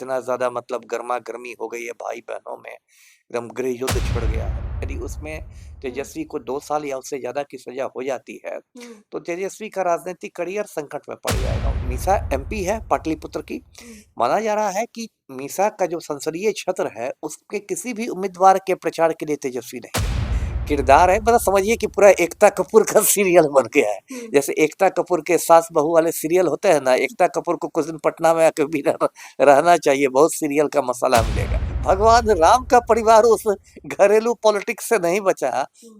इतना ज़्यादा मतलब गर्मा-गर्मी हो गई है भाई-बहनों में, एकदम गृह युद्ध छिड़ गया है। यदि उसमें तेजस्वी को 2 साल या उससे ज़्यादा की सज़ा हो जाती है, तो तेजस्वी का राजनीतिक करियर संकट में पड़ जाएगा। मीसा एमपी है पाटलिपुत्र की। माना जा रहा है कि मीसा का जो संसदीय क्षेत्र है, उसके किसी भी उम्मीदवार के प्रचार के लिए तेजस्वी नहीं है। किरदार है, मतलब समझिए कि पूरा एकता कपूर का सीरियल बन गया है। जैसे एकता कपूर के सास बहू वाले सीरियल होते हैं ना, एकता कपूर को कुछ दिन पटना में आके भी रहना चाहिए, बहुत सीरियल का मसाला मिलेगा। भगवान राम का परिवार उस घरेलू पॉलिटिक्स से नहीं बचा,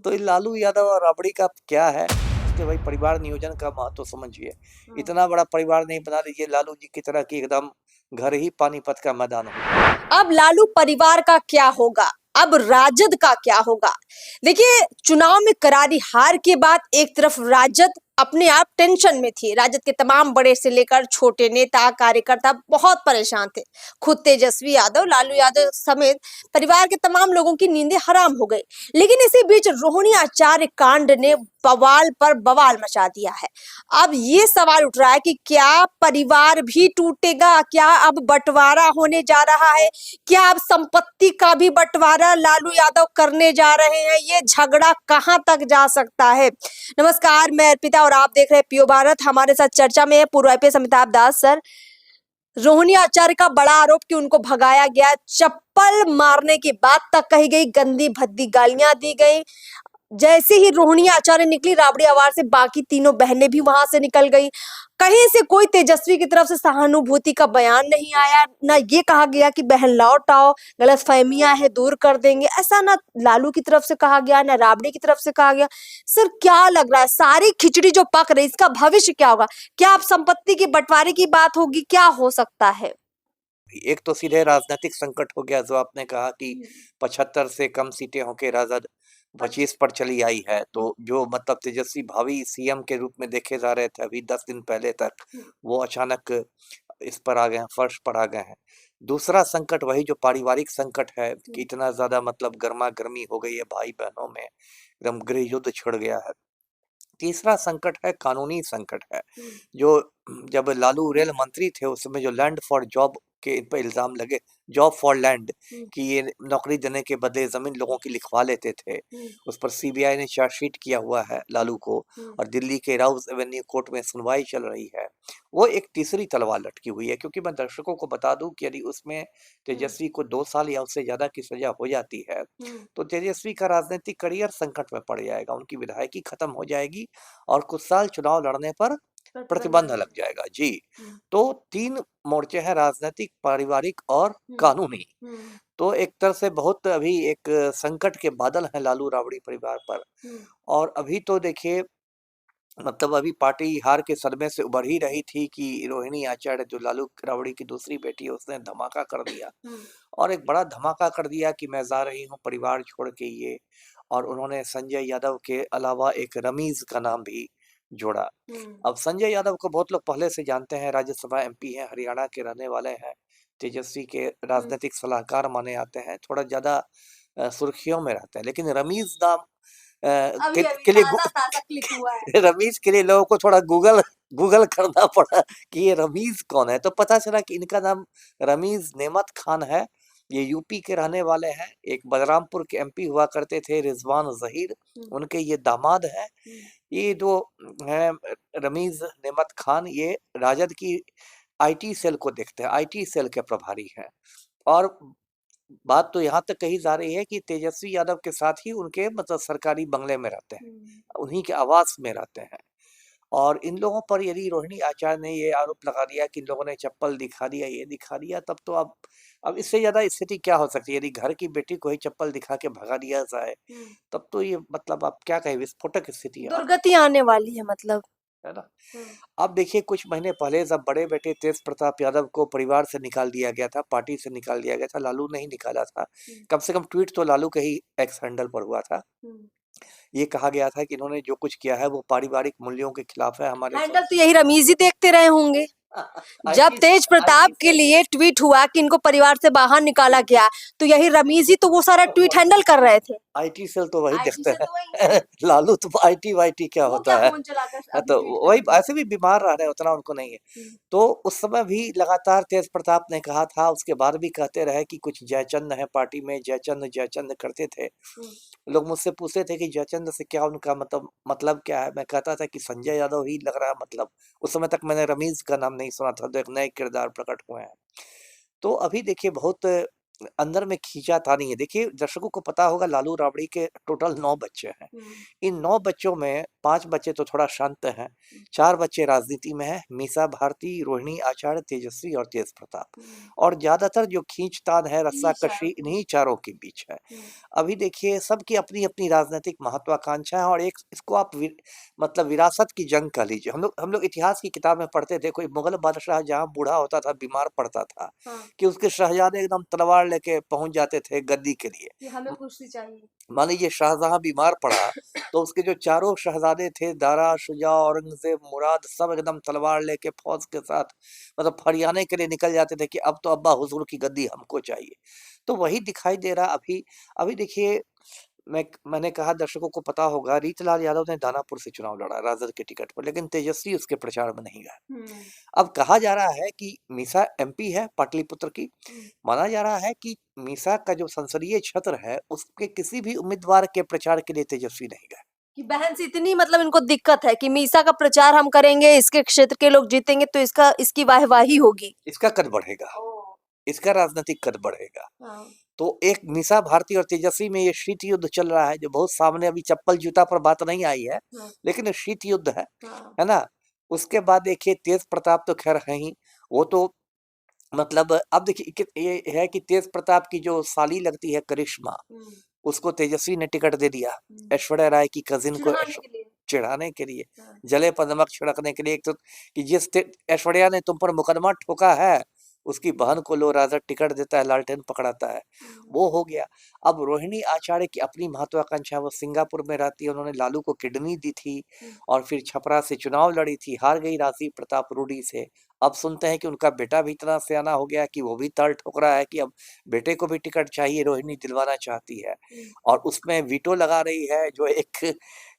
तो ये लालू यादव और राबड़ी का क्या है कि भाई परिवार नियोजन का महत्व समझिए। इतना बड़ा परिवार नहीं बना लीजिए लालू जी की तरह कि एकदम घर ही पानीपत का मैदान हो। अब लालू परिवार का क्या होगा, अब राजद का क्या होगा? देखिए, चुनाव में करारी हार के बाद एक तरफ राजद अपने आप टेंशन में थी। राजद के तमाम बड़े से लेकर छोटे नेता कार्यकर्ता बहुत परेशान थे। खुद तेजस्वी यादव, लालू यादव समेत परिवार के तमाम लोगों की नींदें हराम हो गई। लेकिन इसी बीच रोहिणी आचार्य कांड ने बवाल पर बवाल मचा दिया है। अब ये सवाल उठ रहा है कि क्या परिवार भी टूटेगा? क्या अब बंटवारा होने जा रहा है? क्या अब संपत्ति का भी बंटवारा लालू यादव करने जा रहे हैं? ये झगड़ा कहां तक जा सकता है? नमस्कार, मैं अर्पिता और आप देख रहे हैं पियो भारत। हमारे साथ चर्चा में है पूर्व आईपीएस अमिताभ दास सर। रोहिणी आचार्य का बड़ा आरोप कि उनको भगाया गया, चप्पल मारने की बात तक कही गई, गंदी भद्दी गालियां दी गई। जैसे ही रोहिणी आचार्य निकली, राबड़ी आवार से बाकी तीनों बहनें भी वहां से निकल गई। कहीं से कोई तेजस्वी की तरफ से सहानुभूति का बयान नहीं आया। ना ये कहा गया कि बहन लौट आओ, गलतफहमियां है दूर कर देंगे, ऐसा ना लालू की तरफ से कहा गया, ना राबड़ी की तरफ से कहा गया। सर, क्या लग रहा है, सारी खिचड़ी जो पक रही, इसका भविष्य क्या होगा? क्या अब संपत्ति के बंटवारे की बात होगी? क्या हो सकता है? एक तो सीधे राजनीतिक संकट हो गया, जो आपने कहा कि 75 से कम सीटें होके राजद 25 पर चली आई है, तो जो मतलब तेजस्वी भावी सीएम के रूप में देखे जा रहे थे अभी 10 दिन पहले तक, वो अचानक इस पर आ गए हैं, फर्श पर आ गए हैं। दूसरा संकट वही जो पारिवारिक संकट है कि इतना ज्यादा मतलब गर्मा गर्मी हो गई है भाई बहनों में, एकदम गृह युद्ध छिड़ गया है। तीसरा संकट है कानूनी संकट है, जो जब लालू रेल मंत्री थे उस समय जो लैंड फॉर जॉब के इन पर इल्जाम लगे, जॉब फॉर लैंड, कि ये नौकरी देने के बदले जमीन लोगों की लिखवा लेते थे, उस पर सीबीआई ने चार्जशीट किया हुआ है लालू को, और दिल्ली के राउज एवेन्यू कोर्ट में सुनवाई चल रही है। वो एक तीसरी तलवार लटकी हुई है, क्योंकि मैं दर्शकों को बता दूं कि यदि उसमें तेजस्वी को 2 साल या उससे ज्यादा की सजा हो जाती है, तो तेजस्वी का राजनीतिक करियर संकट में पड़ जाएगा, उनकी विधायकी खत्म हो जाएगी और कुछ साल चुनाव लड़ने पर प्रतिबंध लग जाएगा। जी, तो 3 मोर्चे हैं, राजनीतिक, पारिवारिक और कानूनी। तो एक तरह से बहुत अभी एक संकट के बादल हैं लालू राबड़ी परिवार पर। और अभी तो देखिए, मतलब अभी पार्टी हार के सदमे से उबर ही रही थी कि रोहिणी आचार्य जो लालू राबड़ी की दूसरी बेटी है, उसने धमाका कर दिया, और एक बड़ा धमाका कर दिया कि मैं जा रही हूँ परिवार छोड़ के ये। और उन्होंने संजय यादव के अलावा एक रमीज का नाम भी जोड़ा। अब संजय यादव को बहुत लोग पहले से जानते हैं, राज्यसभा एमपी हैं, हरियाणा के रहने वाले हैं, तेजस्वी के राजनीतिक सलाहकार माने आते हैं, थोड़ा ज्यादा सुर्खियों में रहते हैं। लेकिन रमीज नाम के लिए क्लिक हुआ है। रमीज के लिए लोगों को थोड़ा गूगल गूगल करना पड़ा कि ये रमीज कौन है, तो पता चला कि इनका नाम रमीज नेमत खान है। ये यूपी के रहने वाले हैं, एक बलरामपुर के एमपी हुआ करते थे रिजवान जहीर, उनके ये दामाद हैं। ये जो है रमीज नेमत खान, ये राजद की आईटी सेल को देखते हैं, आईटी सेल के प्रभारी हैं। और बात तो यहाँ तक कही जा रही है कि तेजस्वी यादव के साथ ही उनके मतलब सरकारी बंगले में रहते हैं, उन्हीं के आवास में रहते हैं। और इन लोगों पर यदि रोहिणी आचार्य ने ये आरोप लगा दिया कि इन लोगों ने चप्पल दिखा दिया, ये दिखा दिया, तब तो अब इससे ज्यादा स्थिति क्या हो सकती है? यदि घर की बेटी को ही चप्पल दिखा के भगा दिया जाए, तब तो ये मतलब आप क्या कहें, विस्फोटक स्थिति है, दुर्गति आने वाली है, मतलब। है ना। अब देखिए, कुछ महीने पहले जब बड़े बेटे तेज प्रताप यादव को परिवार से निकाल दिया गया था, पार्टी से निकाल दिया गया था, लालू नहीं निकाला था, कम से कम ट्वीट तो लालू के ही एक्स हैंडल पर हुआ था। ये कहा गया था कि इन्होंने जो कुछ किया है वो पारिवारिक मूल्यों के खिलाफ है, हमारे हैंडल तो यही रमीज ही देखते रहे होंगे। जब आईटी तेज प्रताप आईटी के सेल लिए ट्वीट हुआ कि इनको परिवार से बाहर निकाला गया, तो यही रमीज ही तो वो सारा ट्वीट हैंडल कर रहे थे। आईटी सेल तो वही आईटी देखते से हैं। तो वही है। लालू तो आईटी वाईटी क्या वो होता क्या है। फोन चलाकर हाँ, अभी तो ट्वीट वही करेंगे। ऐसे भी बीमार रह रहे हैं, उतना उनको नहीं है। हम्म, तो उस समय भी लगातार तेज प्रताप ने कहा था, उसके बाद भी कहते रहे कि कुछ जयचंद है पार्टी में, जयचंद जयचंद करते थे। हम्म, लोग मुझसे पूछते थे कि जयचंद से क्या उनका मतलब क्या है। मैं कहता था कि संजय यादव ही लग रहा है मतलब। उस समय तक मैंने रमीज का नाम नहीं सुना था, तो एक नए किरदार प्रकट हुए हैं। तो अभी देखिए बहुत अंदर में खींचातानी है। देखिए दर्शकों को पता होगा लालू राबड़ी के टोटल 9 बच्चे हैं। हम्म, इन 9 बच्चों में 5 बच्चे तो थोड़ा शांत हैं, 4 बच्चे राजनीति में हैं, मीसा भारती, रोहिणी आचार्य, तेजस्वी और तेज प्रताप। हम्म, और ज्यादातर जो खींचतान है, इन्हीं चारों रस्साकशी को। इन्हीं चारों के बीच है। अभी देखिए सबकी अपनी-अपनी राजनीतिक महत्वाकांक्षा है, और एक इसको आप मतलब विरासत की जंग कह लीजिए। हम लोग इतिहास की किताब में पढ़ते थे, कोई मुगल बादशाह जहाँ बूढ़ा होता था, बीमार पड़ता था, हाँ, कि उसके शहजादे एकदम तलवार लेके पहुंच जाते थे गद्दी के लिए। कि हमें कुर्सी चाहिए। मान लीजिए शाहजहां बीमार पड़ा, तो उसके जो चारों शहजादे थे, दारा, शुजा, औरंगजेब, मुराद, सब एकदम तलवार लेके फौज के साथ मतलब फरियाने के लिए निकल जाते थे कि अब तो अब्बा हुजूर की गद्दी हमको चाहिए। तो वही दिखाई दे रहा अभी। अभी देखिए मैंने कहा, दर्शकों को पता होगा, रीतलाल यादव ने दानापुर से चुनाव लड़ा राजद के टिकट पर, लेकिन तेजस्वी उसके प्रचार में नहीं गया। हम्म, अब कहा जा रहा है कि मीसा एमपी है पाटलिपुत्र की। हम्म, माना जा रहा है कि मीसा का जो संसदीय क्षेत्र है, उसके किसी भी उम्मीदवार के प्रचार के लिए तेजस्वी नहीं गए। कि बहन से इतनी मतलब इनको दिक्कत है कि मीसा का प्रचार हम करेंगे, इसके क्षेत्र के लोग जीतेंगे तो इसकी वाहवाही होगी। इसका कद बढ़ेगा, ओ, इसका राजनीतिक कद बढ़ेगा। हाँ, तो एक मीसा भारती और तेजस्वी में ये शीत युद्ध चल रहा है, जो बहुत सामने अभी चप्पल जूता पर बात नहीं आई है, हाँ, लेकिन ये शीत युद्ध हाँ, है ना। उसके बाद देखिए तेज प्रताप तो खैर है ही, वो तो मतलब अब देखिए ये है कि तेज प्रताप की जो साली लगती है करिश्मा, हम्म, उसको तेजस्वी ने टिकट दे दिया हम्म, ऐश्वर्या राय की कजिन को, चिढ़ाने के लिए। चिढ़ाने के लिए, हाँ, जले पर नमक छिड़कने के लिए। एक तो कि ऐश्वर्या ने तुम पर मुकदमा ठोका है, उसकी बहन को लो राजद टिकट देता है, लालटेन पकड़ाता है, हम्म, वो हो गया। अब रोहिणी आचार्य की अपनी महत्वाकांक्षा है, वो सिंगापुर में रहती है, उन्होंने लालू को किडनी दी थी, हम्म, और फिर छपरा से चुनाव लड़ी थी, हार गई राजीव प्रताप रूडी से। अब सुनते हैं कि उनका बेटा भी इतना सियाना हो गया कि वो भी ताल ठोक रहा है कि अब बेटे को भी टिकट चाहिए, रोहिणी दिलवाना चाहती है। हम्म, और उसमें वीटो लगा रही है जो एक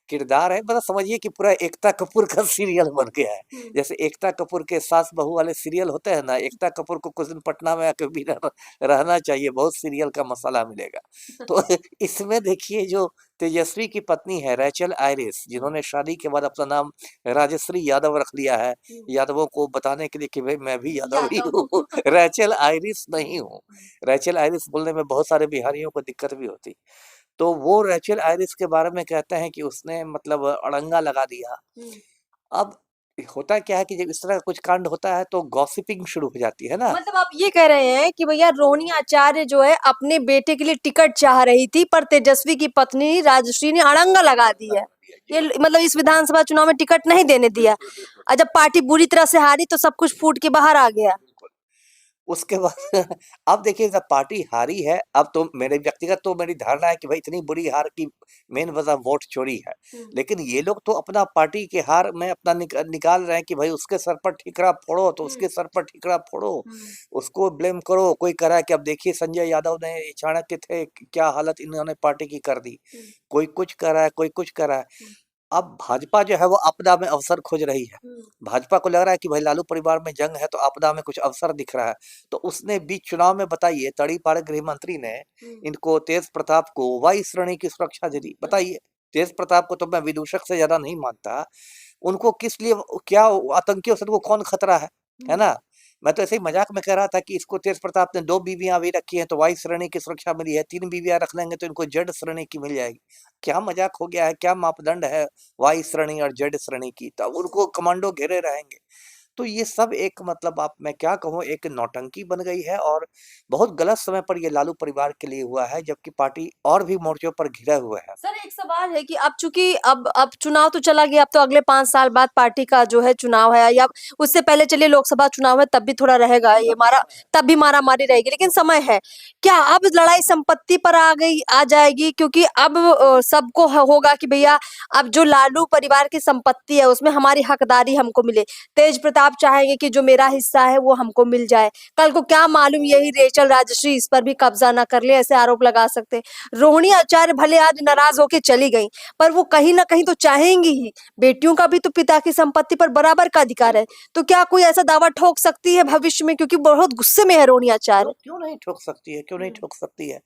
किरदार है, मतलब समझिए कि पूरा एकता कपूर का सीरियल बन गया है। हम्म, जैसे एकता कपूर के सास बहू वाले सीरियल होते हैं ना, एकता कपूर को कुछ दिन पटना में आके भी रहना चाहिए, बहुत सीरियल का मसाला मिलेगा। तो इसमें देखिए जो तेजस्वी की पत्नी है रैचल आयरिस, जिन्होंने शादी के बाद अपना नाम राजश्री यादव रख लिया है, हम्म, यादवों को बताने के लिए कि भाई मैं भी यादव ही यादव। हूँ, रैचल आयरिस नहीं हूँ। रैचल आयरिस बोलने में बहुत सारे बिहारियों को दिक्कत भी होती। तो वो रैचल आयरिस के बारे में कहते हैं कि उसने मतलब अड़ंगा लगा दिया। हम्म, अब होता क्या है कि जब इस तरह का कुछ कांड होता है तो गॉसिपिंग शुरू हो जाती है ना। मतलब आप ये कह रहे हैं कि भैया रोहिणी आचार्य जो है अपने बेटे के लिए टिकट चाह रही थी, पर तेजस्वी की पत्नी राजश्री ने अड़ंगा लगा दी है। जी, ये मतलब इस विधानसभा चुनाव में टिकट नहीं देने दिया, बिल्कुल, बिल्कुल, और जब पार्टी बुरी तरह से हारी तो सब कुछ फूट के बाहर आ गया। बिल्कुल। उसके बाद अब देखिए जब पार्टी हारी है, अब तो मेरे व्यक्तिगत तो मेरी धारणा है कि भाई इतनी बुरी हार की मेन वजह वोट चोरी है। हम्म, लेकिन ये लोग तो अपना पार्टी के हार में अपना निकाल रहे हैं कि भाई उसके सर पर ठीकरा फोड़ो तो हम्म, उसके सर पर ठीकरा फोड़ो, हम्म, उसको ब्लेम करो। कोई कह रहा है कि अब देखिए संजय यादव ने, चाणक्य थे, क्या हालत इन्होंने पार्टी की कर दी। हम्म, कोई कुछ कह रहा है, कोई कुछ कह रहा है। हम्म, अब भाजपा जो है वो आपदा में अवसर खोज रही है। हम्म, भाजपा को लग रहा है कि भाई लालू परिवार में जंग है तो आपदा में कुछ अवसर दिख रहा है। तो उसने बीच चुनाव में बताइए तड़ीपार गृह मंत्री ने हम्म, इनको तेज प्रताप को वायु श्रेणी की सुरक्षा दे दी। बताइए, तेज प्रताप को तो मैं विदूषक से ज्यादा नहीं मानता, उनको किस लिए, क्या आतंकियों से उनको कौन खतरा है हम्म, ना। मैं तो ऐसे ही मजाक में कह रहा था कि इसको तेज प्रताप ने 2 बीवियां अभी रखी हैं तो वायु श्रेणी की सुरक्षा मिली है, 3 बीवियां रख लेंगे तो इनको जेड श्रेणी की मिल जाएगी। क्या मजाक हो गया है, क्या मापदंड है वायु श्रेणी और जेड श्रेणी की, तब उनको कमांडो घेरे रहेंगे। तो ये सब एक मतलब आप मैं क्या कहूँ, एक नौटंकी बन गई है, और बहुत गलत समय पर ये लालू परिवार के लिए हुआ है, जबकि पार्टी और भी मोर्चों पर घिरे हुए है। सर एक सवाल है कि अब चूंकि अब चुनाव तो चला गया, अब तो अगले 5 साल बाद पार्टी का जो है चुनाव है, या उससे पहले चलिए लोकसभा चुनाव है तब भी थोड़ा रहेगा ये मारा, तब भी मारा मारी रहेगी, लेकिन समय है। क्या अब लड़ाई संपत्ति पर आ जाएगी, क्योंकि अब सबको होगा कि भैया अब जो लालू परिवार की संपत्ति है उसमें हमारी हकदारी हमको मिले। तेज प्रताप आप चाहेंगे कि जो मेरा हिस्सा है वो हमको मिल जाए। कल को क्या मालूम यही रेचल राजश्री इस पर भी कब्जा ना कर ले, ऐसे आरोप लगा सकते हैं। रोहिणी आचार्य भले आज नाराज होके चली गई, पर वो कहीं ना कहीं तो चाहेंगी ही। बेटियों का भी तो पिता की संपत्ति पर बराबर का अधिकार है। तो क्या कोई ऐसा दावा ठोक सकती है भविष्य में, क्योंकि बहुत गुस्से में है रोहिणी आचार्य। क्यों नहीं ठोक सकती है, क्यों नहीं ठोक सकती है।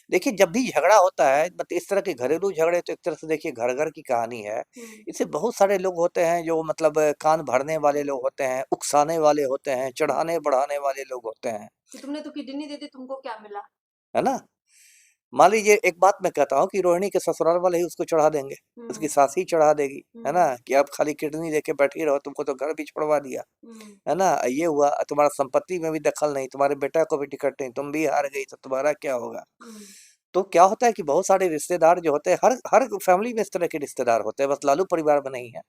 देखिए जब भी झगड़ा होता है, मतलब इस तरह के घरेलू झगड़े, तो एक तरह से देखिए घर घर की कहानी है। इससे बहुत सारे लोग होते हैं जो मतलब कान भरने वाले लोग होते हैं, उकसाने वाले होते हैं, चढ़ाने बढ़ाने वाले लोग होते हैं, कि तुमने तो किडनी दे दी, तुमको क्या मिला। है ना। मान लीजिए एक बात मैं कहता हूँ कि रोहिणी के ससुराल वाले ही उसको चढ़ा देंगे, उसकी सास ही चढ़ा देगी, है ना, कि अब खाली किडनी देके बैठी रहो, तुमको तो घर भी छोड़वा दिया, है ना, ये हुआ, तुम्हारा संपत्ति में भी दखल नहीं, तुम्हारे बेटा को भी टिकट नहीं, तुम भी हार गई, तो तुम्हारा क्या होगा। तो क्या होता है कि बहुत सारे रिश्तेदार जो होते हैं, हर हर फैमिली में इस तरह के रिश्तेदार होते हैं, बस लालू परिवार में नहीं है।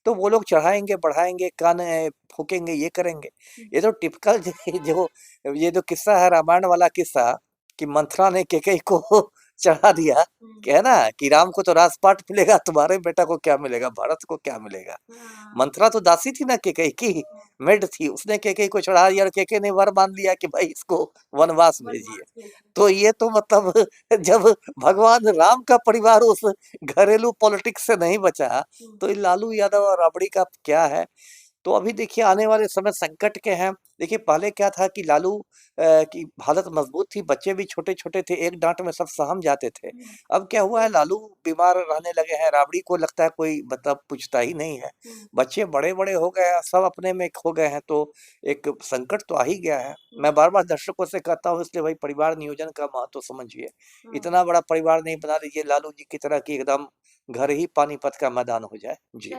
तो वो लोग चढ़ाएंगे बढ़ाएंगे, कान फूकेंगे, ये करेंगे। ये तो टिपिकल जो ये जो किस्सा है, रामायण वाला किस्सा, कि मंथरा ने कैकेयी को चढ़ा दिया, कि है ना, कि राम को तो राजपाट मिलेगा, तुम्हारे बेटा को क्या मिलेगा, भरत को क्या मिलेगा। मंथरा तो दासी थी ना कैकेयी की, मेड थी, उसने कैकेयी को चढ़ा दिया, और कैकेयी ने वर मान लिया कि भाई इसको वनवास भेजिए। तो ये तो मतलब जब भगवान राम का परिवार उस घरेलू पॉलिटिक्स से नहीं बचा, तो ये लालू यादव और राबड़ी का क्या है। तो अभी देखिए आने वाले समय संकट के हैं। देखिए पहले क्या था कि लालू की हालत मजबूत थी, बच्चे भी छोटे-छोटे थे, एक डाँट में सब सहम जाते थे। अब क्या हुआ है, लालू बीमार रहने लगे हैं, राबड़ी को लगता है कोई मतलब पूछता ही नहीं है। बच्चे बड़े-बड़े हो गए हैं, सब अपने में खो गए हैं, तो एक संकट तो आ ही गया है। मैं बार-बार दर्शकों से कहता हूँ, इसलिए भाई परिवार नियोजन का महत्व समझिए। इतना बड़ा परिवार नहीं बना लीजिए लालू जी की तरह कि एकदम घर ही पानीपत का मैदान हो जाए। जी।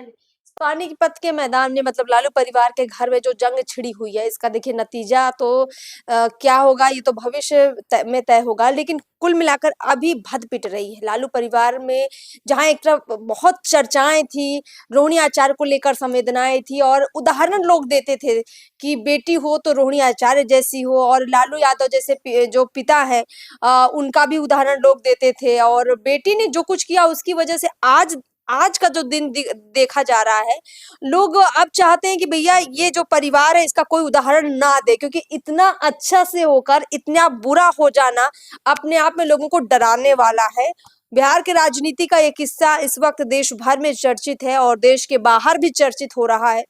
पानीपत के मैदान में मतलब लालू परिवार के घर में जो जंग छिड़ी हुई है, इसका देखिए नतीजा तो क्या होगा ये तो भविष्य में तय होगा। लेकिन कुल मिलाकर अभी भद पिट रही है लालू परिवार में, जहां एक तरफ बहुत चर्चाएं थी, रोहिणी आचार्य को लेकर संवेदनाएं थी, और उदाहरण लोग देते थे कि बेटी हो तो रोहिणी आचार्य जैसी हो, और लालू यादव जैसे जो पिता है उनका भी उदाहरण लोग देते थे। और बेटी ने जो कुछ किया उसकी वजह से आज आज का जो दिन देखा जा रहा है, लोग अब चाहते हैं कि भैया ये जो परिवार है इसका कोई उदाहरण ना दे, क्योंकि इतना अच्छा से होकर इतना बुरा हो जाना अपने आप में लोगों को डराने वाला है। बिहार के राजनीति का ये किस्सा इस वक्त देश भर में चर्चित है, और देश के बाहर भी चर्चित हो रहा है,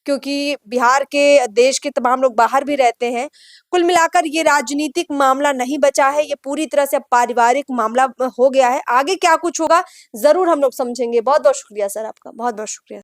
क्योंकि बिहार के देश के तमाम लोग बाहर भी रहते हैं। कुल मिलाकर ये राजनीतिक मामला नहीं बचा है, ये पूरी तरह से पारिवारिक मामला हो गया है। आगे क्या कुछ होगा जरूर हम लोग समझेंगे। बहुत बहुत शुक्रिया सर आपका, बहुत बहुत शुक्रिया।